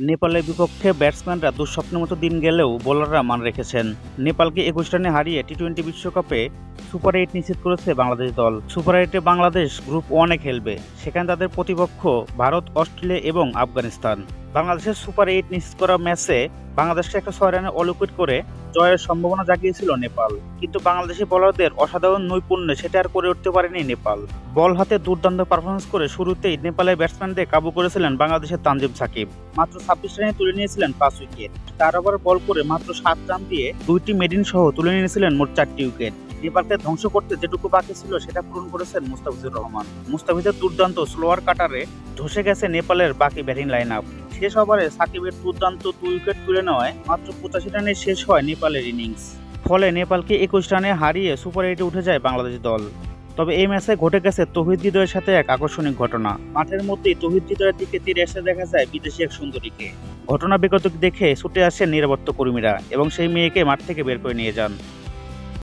নেপালের বিপক্ষে ব্যাটসম্যানরা দুঃস্বপ্নের মতো দিন গেলেও বোলাররা মান রেখেছেন। নেপালকে ২১ রানে হারিয়ে টি-20 বিশ্বকাপে সুপার ৮ নিশ্চিত করেছে বাংলাদেশ দল। সুপার ৮-এ বাংলাদেশ গ্রুপ 1-এ খেলবে। সেখানে তাদের প্রতিপক্ষ ভারত, অস্ট্রেলিয়া এবং আফগানিস্তান। বাংলাদেশের সুপার ৮ নিশ্চিত করা ম্যাচে বাংলাদেশকে ১০৬ রানে অল আউট করে জয়ের সম্ভাবনা জাগিয়েছিল নেপাল। কিন্তু বাংলাদেশি বোলারদের অসাধারণ নৈপুণ্যে সেটা আর করে উঠতে পারেনি নেপাল। বল হাতে দুর্দান্ত পারফরমেন্স করে শুরুতেই নেপালের ব্যাটসম্যানদের কাবু করেছিলেন বাংলাদেশের তানজিম সাকিব। মাত্র ২৬ রানে তুলে নিয়েছিলেন ৫ উইকেট। ৪ ওভার বল করে মাত্র ৭ রান দিয়ে ২টি মেডিন সহ তুলে নিয়েছিলেন মোট ৪টি উইকেট। নেপালকে ধ্বংস করতে যেটুকু বাকি ছিল সেটা পূরণ করেছেন মুস্তাফিজুর রহমান। মুস্তাফিজের দুর্দান্ত স্লোয়ার কাটারে ধসে গেছে নেপালের বাকি ব্যাটিং লাইন আপ। শেষ ওভারে সাকিবের দুর্দান্ত ২ উইকেট তুলে নেওয়ায় মাত্র ৮৫ রানে শেষ হয় নেপালের ইনিংস। ফলে নেপালকে ২১ রানে হারিয়ে সুপার ৮-এ উঠে যায় বাংলাদেশ দল। তবে এই ম্যাচে ঘটে গেছে তৌহিদ হৃদয়ের সাথে এক আকর্ষণীয় ঘটনা। মাঠের মধ্যেই তৌহিদ হৃদয়ের দিকে তীরে এসে দেখা যায় বিদেশি এক সুন্দরীকে। ঘটনা বিগত দেখে ছুটে আসেন নিরাপত্তা কর্মীরা এবং সেই মেয়েকে মাঠ থেকে বের করে নিয়ে যান।